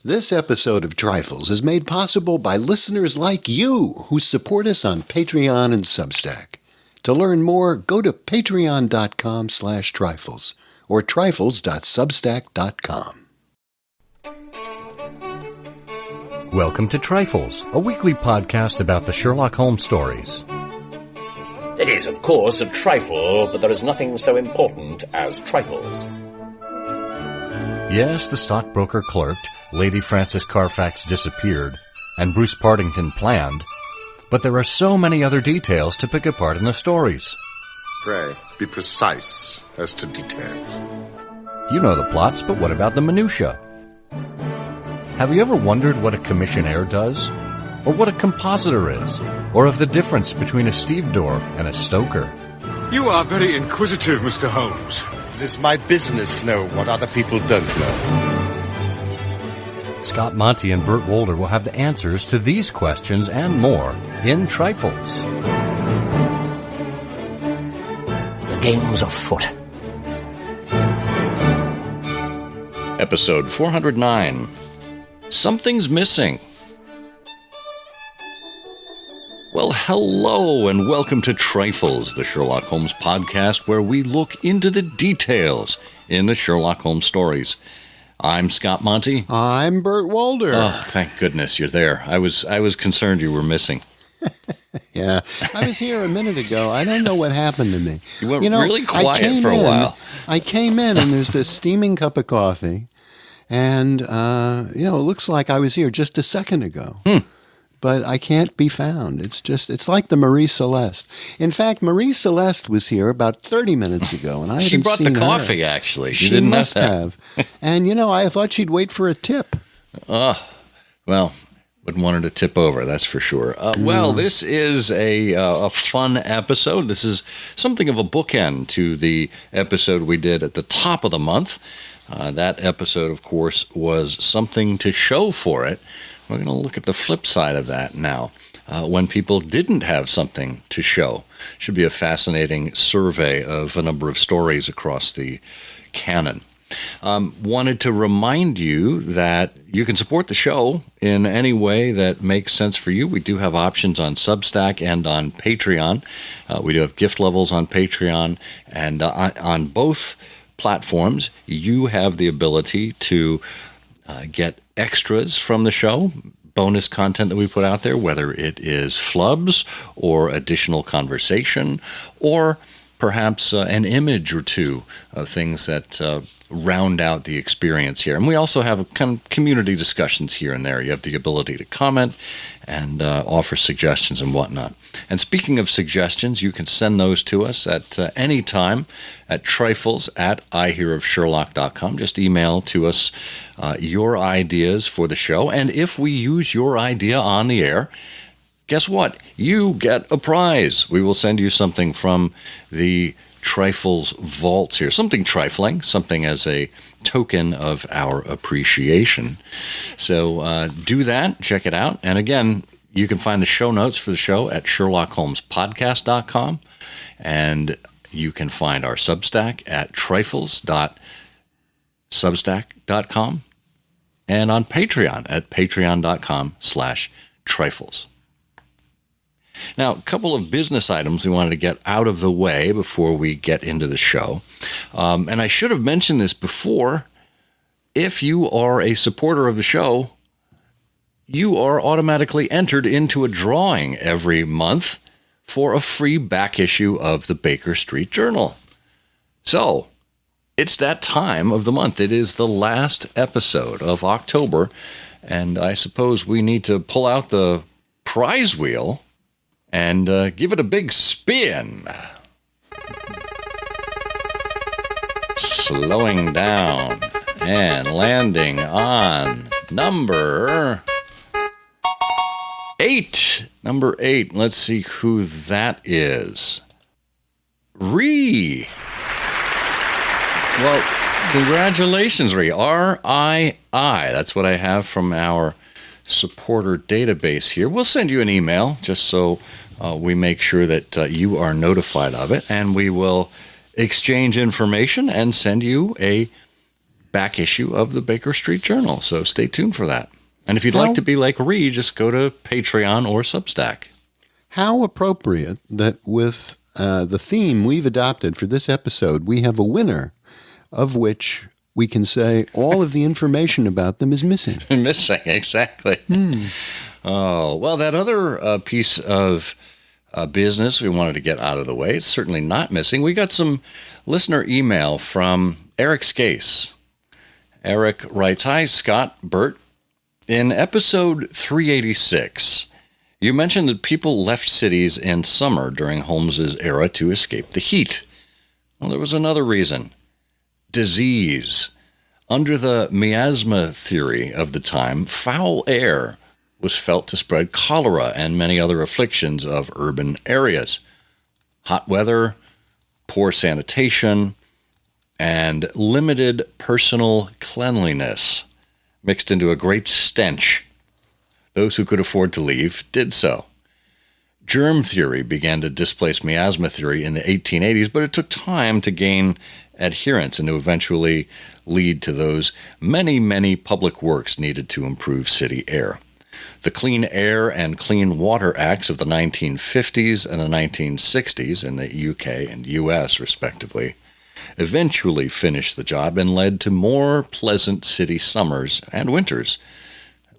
This episode of Trifles is made possible by listeners like you who support us on Patreon and Substack. To learn more, go to patreon.com/trifles or trifles.substack.com. Welcome to Trifles, a weekly podcast about the Sherlock Holmes stories. It is, of course, a trifle, but there is nothing so important as trifles. Yes, the stockbroker clerked, Lady Frances Carfax disappeared, and Bruce Partington planned, but there are so many other details to pick apart in the stories. Pray, be precise as to details. You know the plots, but what about the minutiae? Have you ever wondered what a commissionaire does? Or what a compositor is? Or of the difference between a stevedore and a stoker? You are very inquisitive, Mr. Holmes. It is my business to know what other people don't know. Scott Monty and Burt Wolder will have the answers to these questions and more in Trifles. The game's afoot. Episode 409. Something's Missing. Well, hello and welcome to Trifles, the Sherlock Holmes podcast where we look into the details in the Sherlock Holmes stories. I'm Scott Monty. I'm Burt Wolder. Oh, thank goodness you're there. I was concerned you were missing. Yeah, I was here a minute ago. I don't know what happened to me. You went really quiet for a while. I came in and there's this steaming cup of coffee, and it looks like I was here just a second ago. But I can't be found. It's like the Marie Celeste. In fact, Marie Celeste was here about 30 minutes ago, and I She haven't brought seen the her. coffee, actually. She didn't must have. And, I thought she'd wait for a tip. Well, wouldn't want her to tip over, that's for sure. Well, this is a fun episode. This is something of a bookend to the episode we did at the top of the month. That episode, of course, was Something to Show for It. We're going to look at the flip side of that now, when people didn't have something to show. Should be a fascinating survey of a number of stories across the canon. Wanted to remind you that you can support the show in any way that makes sense for you. We do have options on Substack and on Patreon. We do have gift levels on Patreon, and on both platforms, you have the ability to get extras from the show, bonus content that we put out there, whether it is flubs or additional conversation or perhaps an image or two of things that round out the experience here. And we also have kind of community discussions here and there. You have the ability to comment and offer suggestions and whatnot. And speaking of suggestions, you can send those to us at any time at trifles@ihearofsherlock.com. Just email to us your ideas for the show. And if we use your idea on the air, guess what? You get a prize. We will send you something from the Trifles vaults here. Something trifling, something as a token of our appreciation. So do that. Check it out. And again, you can find the show notes for the show at SherlockHolmesPodcast.com. And you can find our Substack at trifles.substack.com. And on Patreon at patreon.com/trifles. Now, a couple of business items we wanted to get out of the way before we get into the show. And I should have mentioned this before. If you are a supporter of the show, you are automatically entered into a drawing every month for a free back issue of the Baker Street Journal. So, it's that time of the month. It is the last episode of October, and I suppose we need to pull out the prize wheel and give it a big spin. Slowing down and landing on number 8. Number 8. Let's see who that is. Ree. Well, congratulations, Ree. R-I-I. That's what I have from our supporter database here. We'll send you an email just so we make sure that you are notified of it, and we will exchange information and send you a back issue of the Baker Street Journal. So stay tuned for that. And if you'd like to be like Ree, just go to Patreon or Substack. How appropriate that with the theme we've adopted for this episode, we have a winner of which we can say all of the information about them is missing. Missing, exactly. Oh, well, that other piece of business we wanted to get out of the way, it's certainly not missing. We got some listener email from Eric Scase. Eric writes, "Hi, Scott, Bert. In episode 386, you mentioned that people left cities in summer during Holmes's era to escape the heat. Well, there was another reason. Disease. Under the miasma theory of the time, foul air was felt to spread cholera and many other afflictions of urban areas. Hot weather, poor sanitation, and limited personal cleanliness mixed into a great stench. Those who could afford to leave did so. Germ theory began to displace miasma theory in the 1880s, but it took time to gain adherence and to eventually lead to those many, many public works needed to improve city air. The Clean Air and Clean Water Acts of the 1950s and the 1960s in the UK and US, respectively, eventually finished the job and led to more pleasant city summers and winters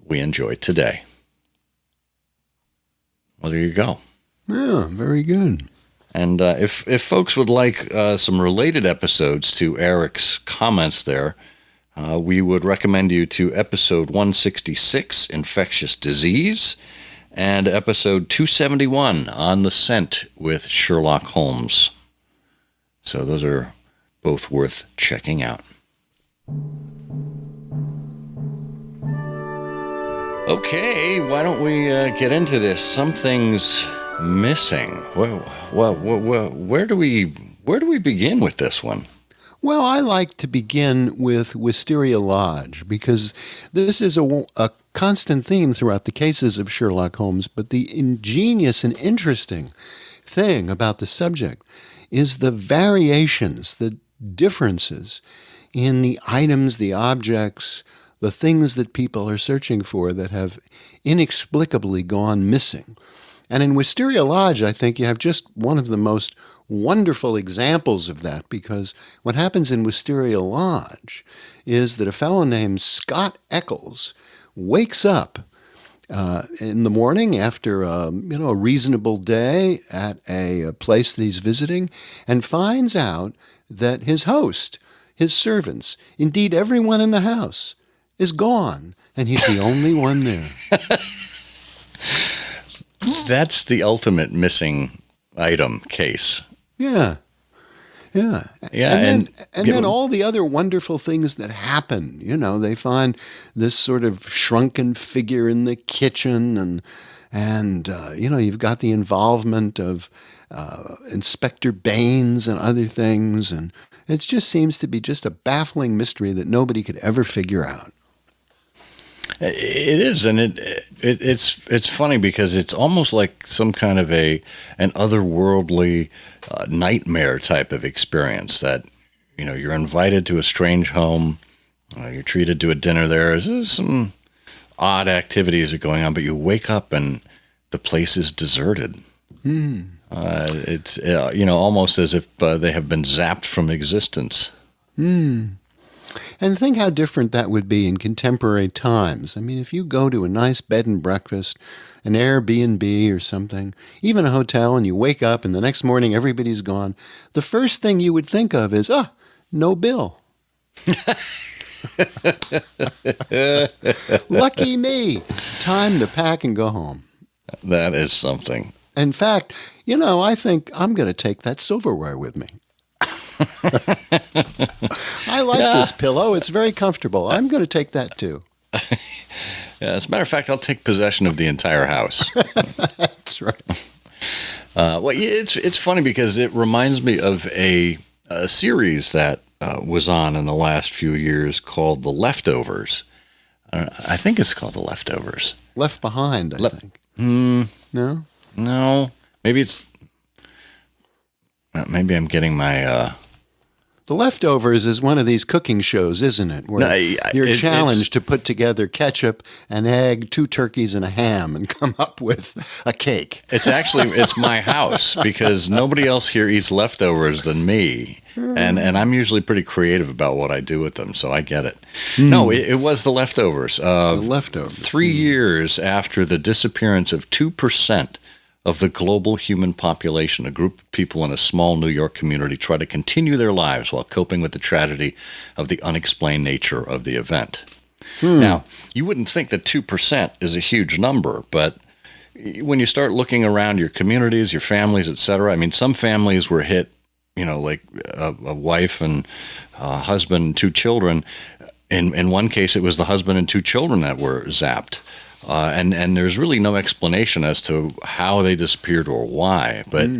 we enjoy today." Well, there you go. Yeah, very good. And if folks would like some related episodes to Eric's comments there, we would recommend you to episode 166, Infectious Disease, and episode 271, On the Scent with Sherlock Holmes. So those are both worth checking out. Okay, why don't we get into this? Something's missing. Where do we begin with this one? Well, I like to begin with Wisteria Lodge because this is a constant theme throughout the cases of Sherlock Holmes, but the ingenious and interesting thing about the subject is the variations, the differences in the items, the objects, the things that people are searching for that have inexplicably gone missing. And in Wisteria Lodge, I think you have just one of the most wonderful examples of that, because what happens in Wisteria Lodge is that a fellow named Scott Eccles wakes up in the morning after a reasonable day at a place that he's visiting and finds out that his host, his servants, indeed everyone in the house, is gone, and he's the only one there. That's the ultimate missing item case. Yeah. Yeah. Yeah. And then all the other wonderful things that happen. They find this sort of shrunken figure in the kitchen, and you've got the involvement of Inspector Baines and other things, and it just seems to be just a baffling mystery that nobody could ever figure out. It is, and it's funny because it's almost like some kind of an otherworldly nightmare type of experience that, you're invited to a strange home, you're treated to a dinner there's some odd activities are going on, but you wake up and the place is deserted. It's, almost as if they have been zapped from existence. And think how different that would be in contemporary times. I mean, if you go to a nice bed and breakfast, an Airbnb or something, even a hotel, and you wake up and the next morning everybody's gone, the first thing you would think of is, no bill. Lucky me. Time to pack and go home. That is something. In fact, I think I'm going to take that silverware with me. I like this pillow. It's very comfortable. I'm going to take that too. Yeah, as a matter of fact, I'll take possession of the entire house. That's right. It's funny because it reminds me of a series that was on in the last few years called The Leftovers. I think it's called The Leftovers. Left Behind, I think. No? No. Maybe it's... Maybe I'm getting my... The Leftovers is one of these cooking shows, isn't it? Where you're challenged to put together ketchup, an egg, 2 turkeys, and a ham and come up with a cake. It's my house because nobody else here eats leftovers than me. And I'm usually pretty creative about what I do with them, so I get it. No, it was The Leftovers. The Leftovers. 3 years after the disappearance of 2% of the global human population, a group of people in a small New York community try to continue their lives while coping with the tragedy of the unexplained nature of the event. Now, you wouldn't think that 2% is a huge number, but when you start looking around your communities, your families, etc., I mean, some families were hit, like a wife and a husband and 2 children. In one case, it was the husband and 2 children that were zapped. And there's really no explanation as to how they disappeared or why, but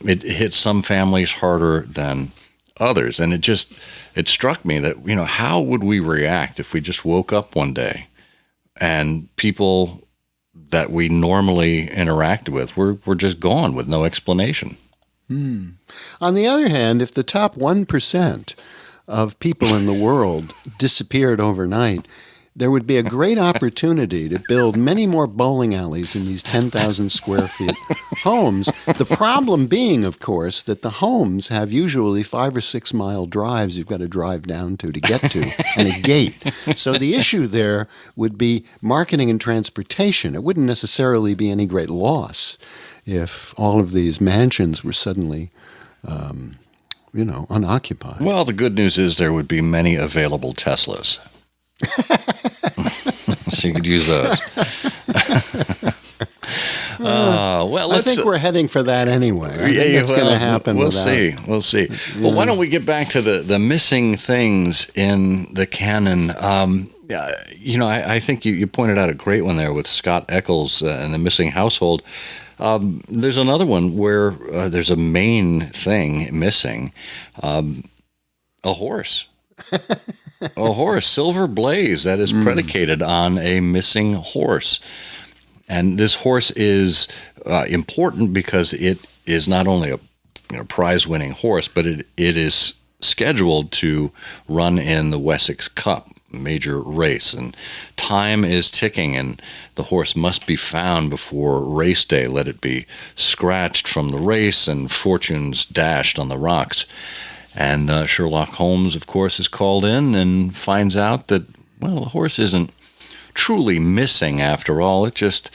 it hit some families harder than others. And it struck me that, how would we react if we just woke up one day and people that we normally interact with were just gone with no explanation? On the other hand, if the top 1% of people in the world disappeared overnight, there would be a great opportunity to build many more bowling alleys in these 10,000 square feet homes. The problem being, of course, that the homes have usually 5 or 6 mile drives you've got to drive down to get to, and a gate. So the issue there would be marketing and transportation. It wouldn't necessarily be any great loss if all of these mansions were suddenly unoccupied. Well, the good news is there would be many available Teslas. So you could use those. I think we're heading for that anyway. I think that's going to happen. We'll see. Well, why don't we get back to the missing things in the canon? I think you pointed out a great one there with Scott Eccles and the missing household. There's another one where there's a main thing missing, a horse. A horse, Silver Blaze, that is predicated on a missing horse. And this horse is important because it is not only a prize-winning horse, but it is scheduled to run in the Wessex Cup, major race. And time is ticking, and the horse must be found before race day. Let it be scratched from the race and fortunes dashed on the rocks. And Sherlock Holmes, of course, is called in and finds out that, the horse isn't truly missing after all. It just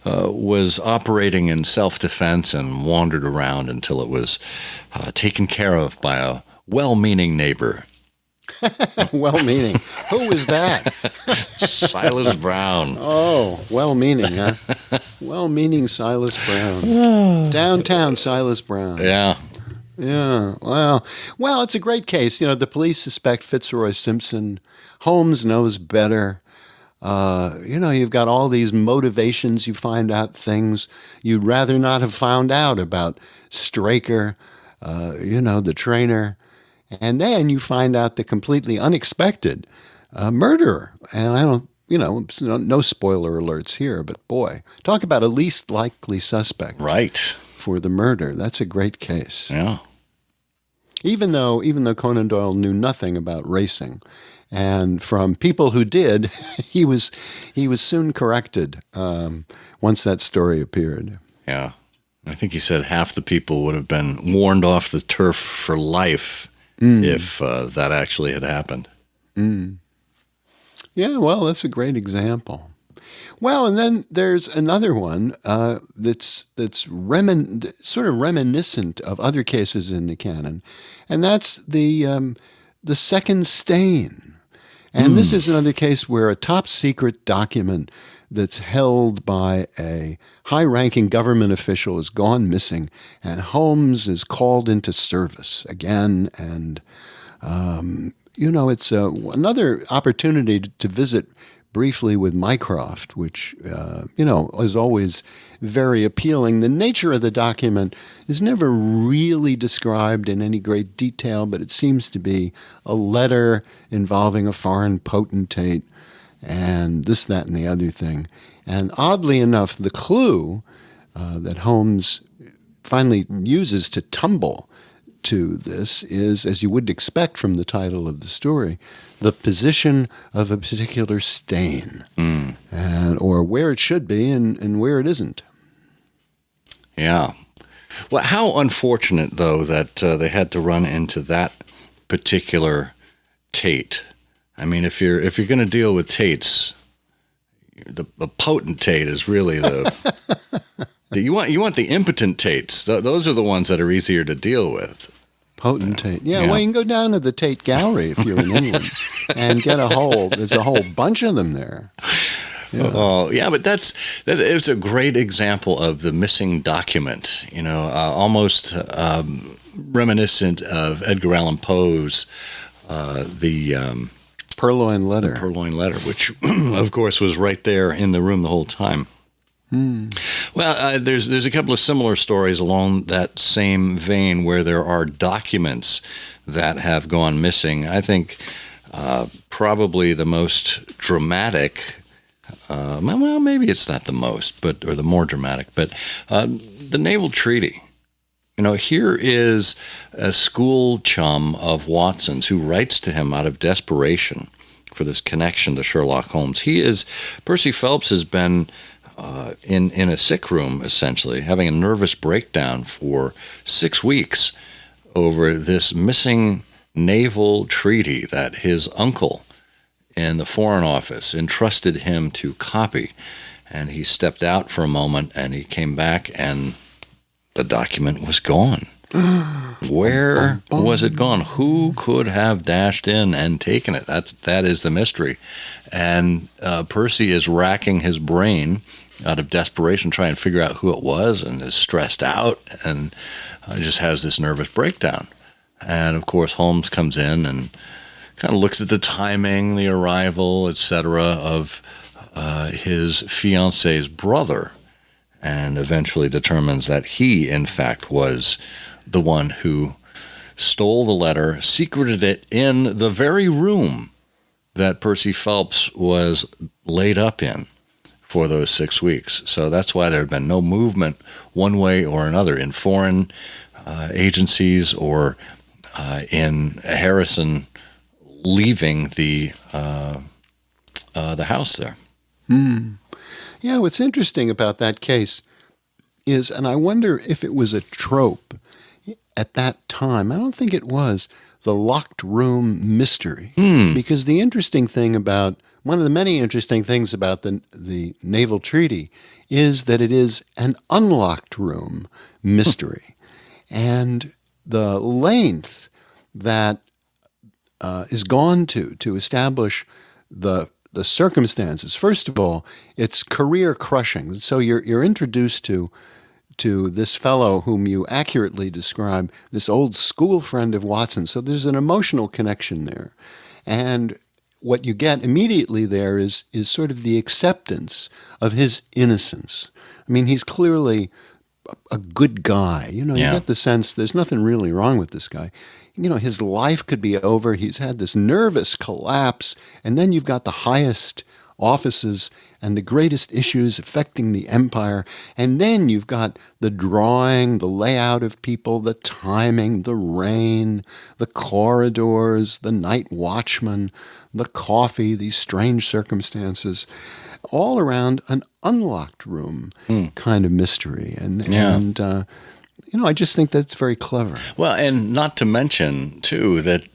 was operating in self-defense and wandered around until it was taken care of by a well-meaning neighbor. Well-meaning. Who was that? Silas Brown. Oh, well-meaning, huh? Well-meaning Silas Brown. Downtown Silas Brown. Yeah. Yeah, well, it's a great case. The police suspect Fitzroy Simpson. Holmes knows better. You've got all these motivations. You find out things you'd rather not have found out about Straker, the trainer. And then you find out the completely unexpected murderer. And I don't, no spoiler alerts here, but boy, talk about a least likely suspect. Right. For the murder. That's a great case. Yeah. Even though Conan Doyle knew nothing about racing, and from people who did, he was soon corrected once that story appeared. Yeah, I think he said half the people would have been warned off the turf for life if that actually had happened. Yeah, well, that's a great example. Well, and then there's another one that's sort of reminiscent of other cases in the canon, and that's the second stain. And this is another case where a top secret document that's held by a high-ranking government official has gone missing, and Holmes is called into service again. And it's another opportunity to visit briefly with Mycroft, which, is always very appealing. The nature of the document is never really described in any great detail, but it seems to be a letter involving a foreign potentate and this, that, and the other thing. And oddly enough, the clue that Holmes finally uses to tumble to this is, as you would expect from the title of the story, the position of a particular stain, or where it should be and where it isn't. Yeah. Well, how unfortunate, though, that they had to run into that particular Tate. I mean, if you're going to deal with Tates, the potentate is really the you want the impotent Tates. Those are the ones that are easier to deal with. Potentate. Yeah, well, you can go down to the Tate Gallery if you're in England and get there's a whole bunch of them there. Yeah. Oh, yeah, but it's a great example of the missing document, almost reminiscent of Edgar Allan Poe's the Purloined Letter. The Purloined Letter, which, of course, was right there in the room the whole time. Well, there's a couple of similar stories along that same vein where there are documents that have gone missing. I think probably the most dramatic, well, maybe it's not the most, or the more dramatic, but the Naval Treaty. Here is a school chum of Watson's who writes to him out of desperation for this connection to Sherlock Holmes. Percy Phelps has been in a sick room, essentially, having a nervous breakdown for 6 weeks over this missing naval treaty that his uncle in the Foreign Office entrusted him to copy. And he stepped out for a moment, and he came back, and the document was gone. Where was it gone? Who could have dashed in and taken it? That is the mystery. And Percy is racking his brain out of desperation, trying to figure out who it was, and is stressed out, and just has this nervous breakdown. And of course, Holmes comes in and kind of looks at the timing, the arrival, etc., of his fiance's brother, and eventually determines that he, in fact, was the one who stole the letter, secreted it in the very room that Percy Phelps was laid up in for those 6 weeks. So that's why there had been no movement one way or another in foreign agencies or in Harrison leaving the house there. Yeah, what's interesting about that case is, and I wonder if it was a trope at that time, I don't think it was, the locked room mystery. Because the interesting thing one of the many interesting things about the Naval Treaty is that it is an unlocked room mystery. And the length that is gone to establish the circumstances. First of all, it's career crushing. So you're introduced to this fellow whom you accurately describe, this old school friend of Watson. So there's an emotional connection there. And what you get immediately there is sort of the acceptance of his innocence. I mean, he's clearly a good guy. You get the sense there's nothing really wrong with this guy. His life could be over. He's had this nervous collapse. And then you've got the highest offices and the greatest issues affecting the empire. And then you've got the drawing, the layout of people, the timing, the rain, the corridors, the night watchman, the coffee, these strange circumstances, all around an unlocked room kind of mystery. And I just think that's very clever. Well, and not to mention, too, that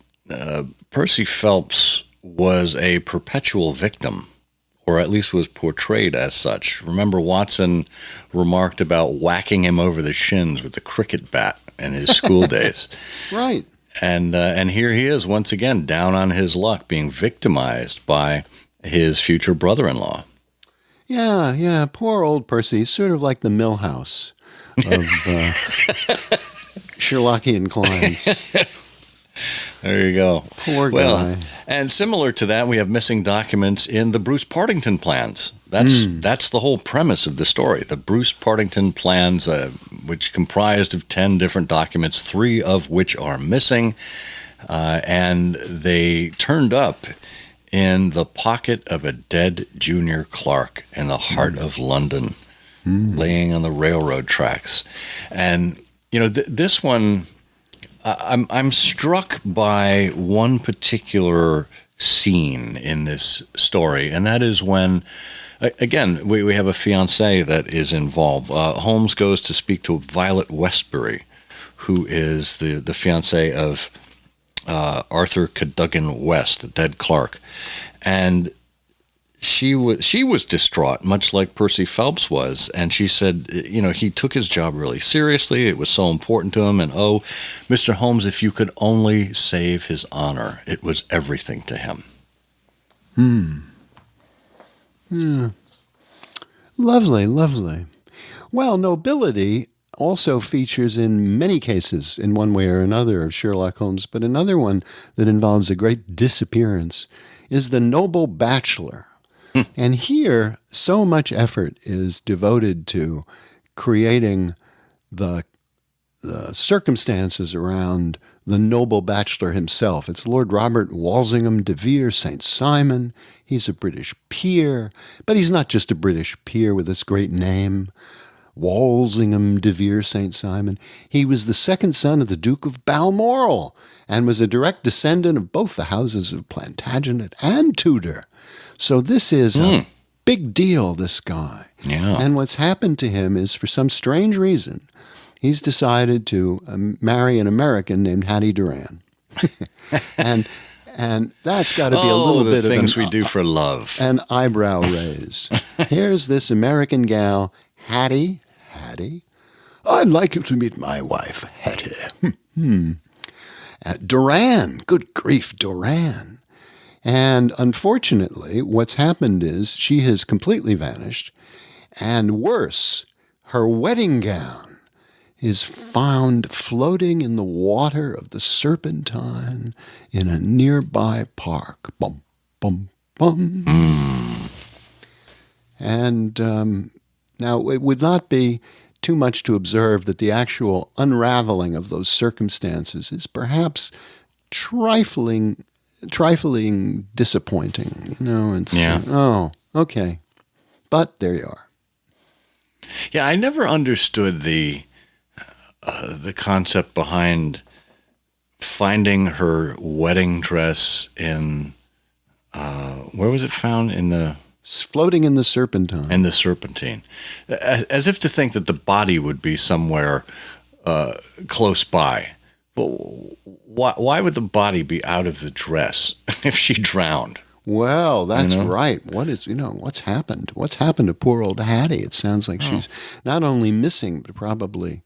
Percy Phelps was a perpetual victim, or at least was portrayed as such. Remember, Watson remarked about whacking him over the shins with the cricket bat in his school days. Right. And here he is, once again, down on his luck, being victimized by his future brother-in-law. Yeah, poor old Percy. He's sort of like the Millhouse of Sherlockian clients. There you go. Poor guy. Well, and similar to that, we have missing documents in the Bruce Partington plans. That's the whole premise of the story. The Bruce Partington plans, which comprised of 10 different documents, 3 of which are missing, and they turned up in the pocket of a dead junior clerk in the heart of London, laying on the railroad tracks. And, this one I'm struck by one particular scene in this story, and that is when, again, we have a fiancée that is involved. Holmes goes to speak to Violet Westbury, who is the fiancée of Arthur Cadogan West, the dead clerk, and she was distraught, much like Percy Phelps was, and she said, he took his job really seriously. It was so important to him, and Mr. Holmes, if you could only save his honor, it was everything to him. Yeah. Lovely, lovely. Well, nobility also features in many cases, in one way or another, of Sherlock Holmes, but another one that involves a great disappearance is the noble bachelor. And here, so much effort is devoted to creating the circumstances around the noble bachelor himself. It's Lord Robert Walsingham de Vere St. Simon. He's a British peer, but he's not just a British peer with this great name, Walsingham de Vere St. Simon. He was the second son of the Duke of Balmoral and was a direct descendant of both the houses of Plantagenet and Tudor. So this is a big deal, this guy. Yeah. And what's happened to him is, for some strange reason, he's decided to marry an American named Hattie Duran. and that's got to be a little bit of things we do for love. An eyebrow raise. Here's this American gal, Hattie. I'd like you to meet my wife, Hattie. Duran. Good grief, Duran. And unfortunately, what's happened is she has completely vanished. And worse, her wedding gown is found floating in the water of the Serpentine in a nearby park. Bum, bum, bum. And now it would not be too much to observe that the actual unraveling of those circumstances is perhaps trifling disappointing. Oh, okay. But there you are. Yeah, I never understood the concept behind finding her wedding dress in where was it found? Floating in the Serpentine. In the Serpentine, as if to think that the body would be somewhere close by. Well, why would the body be out of the dress if she drowned? Well, that's right. What's happened? What's happened to poor old Hattie? It sounds like she's not only missing, but probably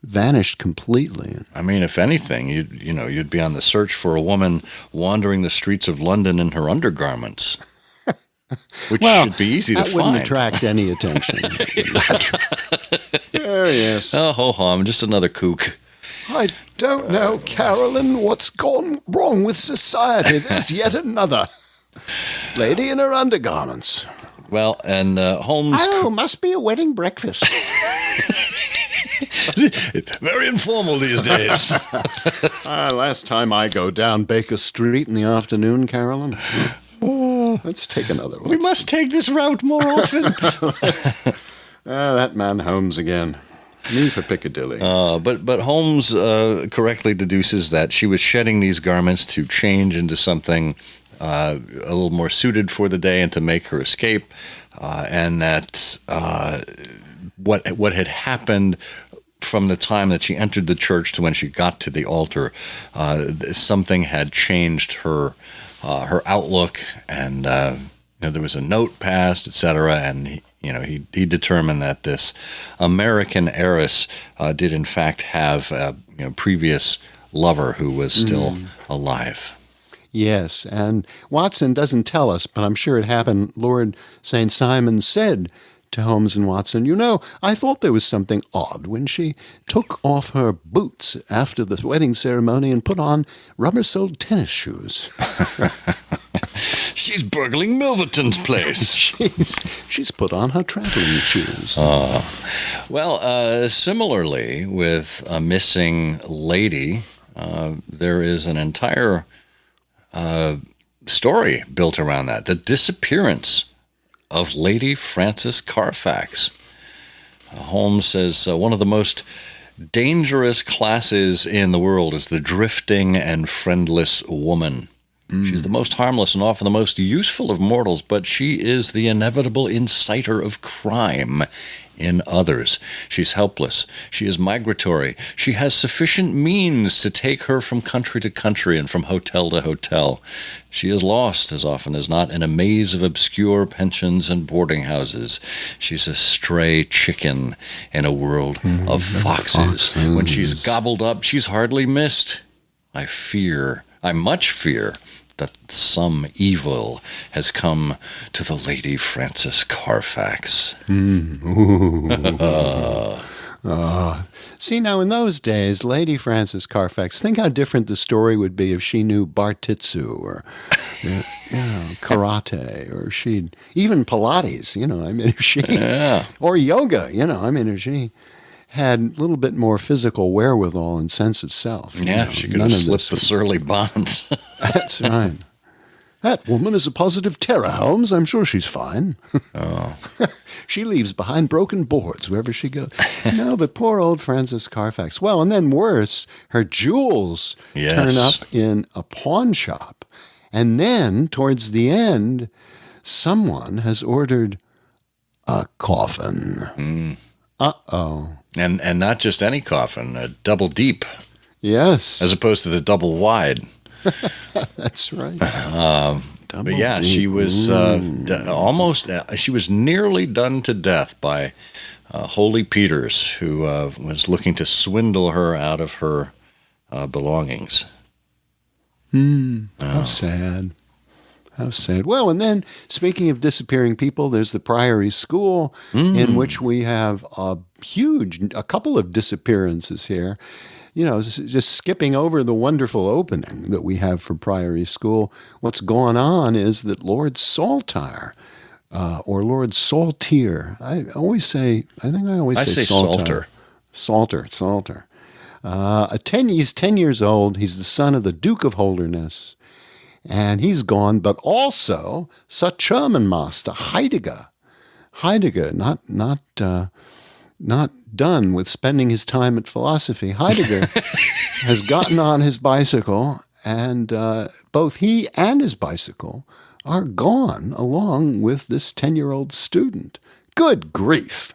vanished completely. I mean, if anything, you'd be on the search for a woman wandering the streets of London in her undergarments, which should be easy to find. That wouldn't attract any attention. There he is. Oh, ho-hum, just another kook. I don't know, Carolyn, what's gone wrong with society. There's yet another lady in her undergarments. Well, and Holmes... Oh, must be a wedding breakfast. Very informal these days. Last time I go down Baker Street in the afternoon, Carolyn. Let's take another one. We must take this route more often. That man Holmes again. Me for Piccadilly. But Holmes correctly deduces that she was shedding these garments to change into something a little more suited for the day and to make her escape, and that what had happened from the time that she entered the church to when she got to the altar, something had changed her outlook, and there was a note passed, etc., and he determined that this American heiress did in fact have a previous lover who was still alive. Yes, and Watson doesn't tell us, but I'm sure it happened. Lord St. Simon said to Holmes and Watson, I thought there was something odd when she took off her boots after the wedding ceremony and put on rubber-soled tennis shoes. She's burgling Milverton's place. she's put on her traveling shoes. Well, similarly with a missing lady, there is an entire story built around that. The disappearance of Lady Frances Carfax. Holmes says one of the most dangerous classes in the world is the drifting and friendless woman. She's the most harmless and often the most useful of mortals, but she is the inevitable inciter of crime in others. She's helpless. She is migratory. She has sufficient means to take her from country to country and from hotel to hotel. She is lost, as often as not, in a maze of obscure pensions and boarding houses. She's a stray chicken in a world of foxes. When she's gobbled up, she's hardly missed. I much fear that some evil has come to the Lady Frances Carfax. See, now in those days, Lady Frances Carfax, think how different the story would be if she knew bartitsu or karate, or she'd even Pilates, if she, or yoga, if she had a little bit more physical wherewithal and sense of self. Yeah, she could have slipped the surly bonds. That's right. That woman is a positive terror, Holmes. I'm sure she's fine. She leaves behind broken boards wherever she goes. No, but poor old Frances Carfax. Well, and then worse, her jewels turn up in a pawn shop. And then, towards the end, someone has ordered a coffin. Uh-oh. And not just any coffin, a double deep. Yes. As opposed to the double wide. That's right. But yeah, deep. She was she was nearly done to death by Holy Peters, who was looking to swindle her out of her belongings. How sad. How sad. Well, and then, speaking of disappearing people, there's the Priory School, in which we have a couple of disappearances here. Just skipping over the wonderful opening that we have for Priory School, what's going on is that Lord Saltire, or Lord Saltire, I always say Salter. Salter. He's 10 years old. He's the son of the Duke of Holderness. And he's gone, but also Sir German Master Heidegger. Heidegger, not done with spending his time at philosophy. Heidegger has gotten on his bicycle, and both he and his bicycle are gone along with this 10-year-old student. Good grief.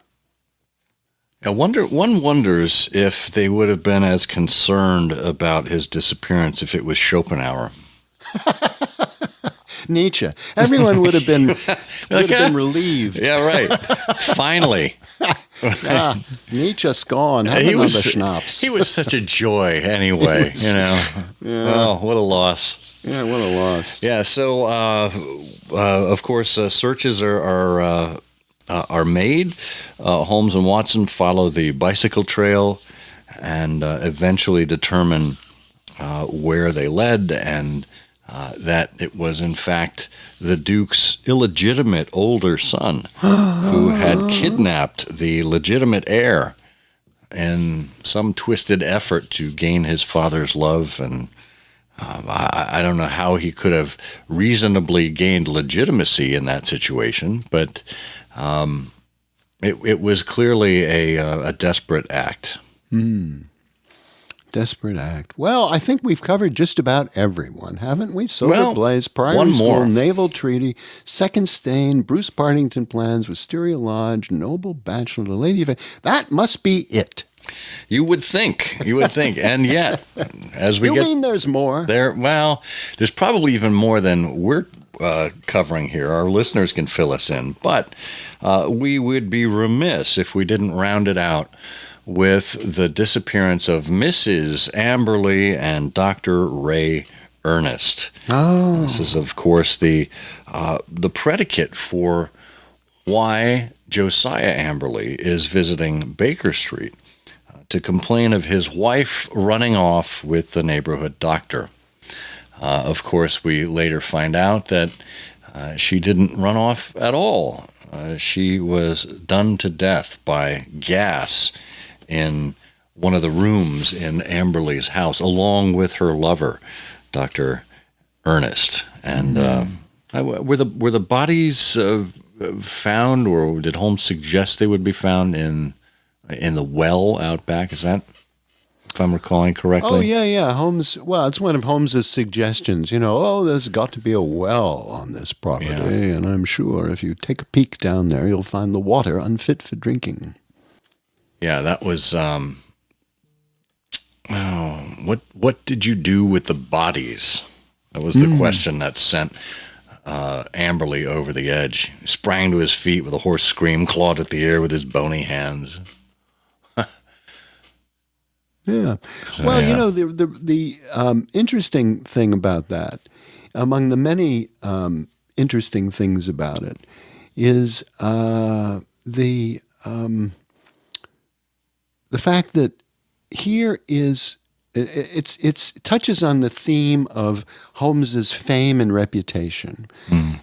One wonders if they would have been as concerned about his disappearance if it was Schopenhauer. Nietzsche. Everyone would have been relieved. Yeah, right. Finally. Nietzsche's gone. Have another schnapps. He was such a joy anyway, Oh, what a loss. Yeah, what a loss. Yeah, so of course searches are made. Holmes and Watson follow the bicycle trail and eventually determine where they led, and that it was, in fact, the Duke's illegitimate older son who had kidnapped the legitimate heir in some twisted effort to gain his father's love. And I don't know how he could have reasonably gained legitimacy in that situation, but it was clearly a desperate act. Desperate act. Well, I think we've covered just about everyone, haven't we? Solar Blaze, Priory School, Naval Treaty, Second Stain, Bruce Partington Plans, Wisteria Lodge, Noble Bachelor, The Lady of... That must be it. You would think. And yet, as we mean there's more? There's probably even more than we're covering here. Our listeners can fill us in. But we would be remiss if we didn't round it out with the disappearance of Mrs. Amberley and Dr. Ray Ernest. Oh. This is, of course, the predicate for why Josiah Amberley is visiting Baker Street to complain of his wife running off with the neighborhood doctor. Of course, we later find out that she didn't run off at all. She was done to death by gas in one of the rooms in Amberley's house, along with her lover, Dr. Ernest. And were the bodies found, or did Holmes suggest they would be found in in the well out back. Is that, if I'm recalling correctly? Oh, yeah. Holmes, well, it's one of Holmes's suggestions. There's got to be a well on this property, and I'm sure if you take a peek down there, you'll find the water unfit for drinking. Yeah, that was, what did you do with the bodies? That was the question that sent Amberley over the edge. He sprang to his feet with a hoarse scream, clawed at the air with his bony hands. Yeah. Well, the interesting thing about that, among the many interesting things about it, is the fact that here is it touches on the theme of Holmes's fame and reputation.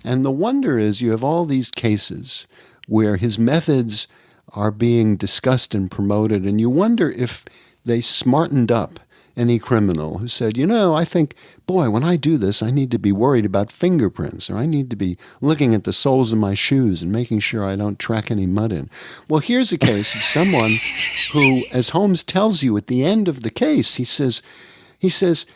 And the wonder is you have all these cases where his methods are being discussed and promoted, and you wonder if they smartened up any criminal who said, I think, boy, when I do this, I need to be worried about fingerprints, or I need to be looking at the soles of my shoes and making sure I don't track any mud in. Well, here's a case of someone who, as Holmes tells you at the end of the case, he says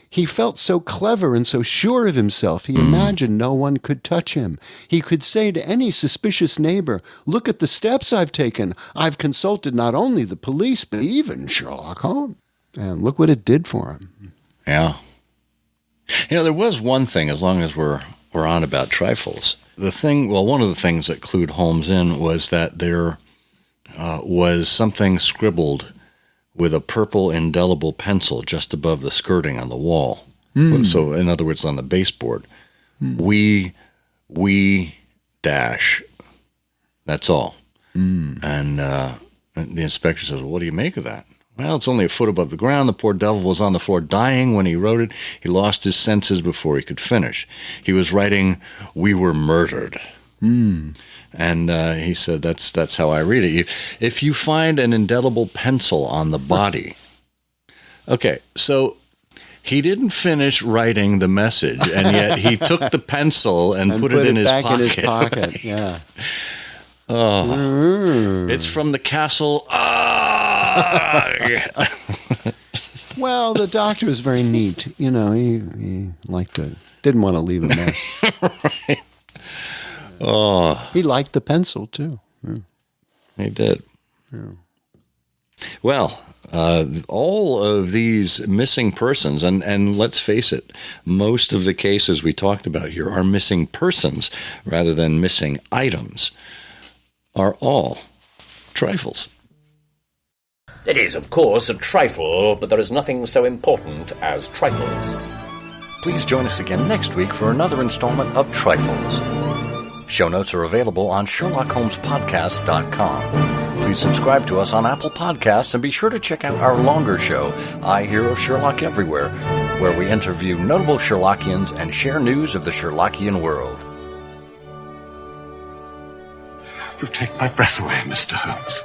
he felt so clever and so sure of himself, he imagined no one could touch him. He could say to any suspicious neighbor, look at the steps I've taken. I've consulted not only the police, but even Sherlock Holmes. And look what it did for him. Yeah. There was one thing, as long as we're on about Trifles. One of the things that clued Holmes in was that there was something scribbled with a purple indelible pencil just above the skirting on the wall. So, in other words, on the baseboard. We dash. That's all. And the inspector says, well, what do you make of that? Well, it's only a foot above the ground. The poor devil was on the floor dying when he wrote it. He lost his senses before he could finish. He was writing, "We were murdered." And he said, that's how I read it. If you find an indelible pencil on the body. Okay, so he didn't finish writing the message, and yet he took the pencil and put it in his back pocket. in his pocket, yeah. It's from the castle. Well, the doctor was very neat. He didn't want to leave a mess. Right. He liked the pencil, too. Yeah. He did. Yeah. Well, all of these missing persons, and let's face it, most of the cases we talked about here are missing persons rather than missing items, are all trifles. It is, of course, a trifle, but there is nothing so important as trifles. Please join us again next week for another installment of Trifles. Show notes are available on SherlockHolmesPodcast.com. Please subscribe to us on Apple Podcasts and be sure to check out our longer show, I Hear of Sherlock Everywhere, where we interview notable Sherlockians and share news of the Sherlockian world. You've taken my breath away, Mr. Holmes.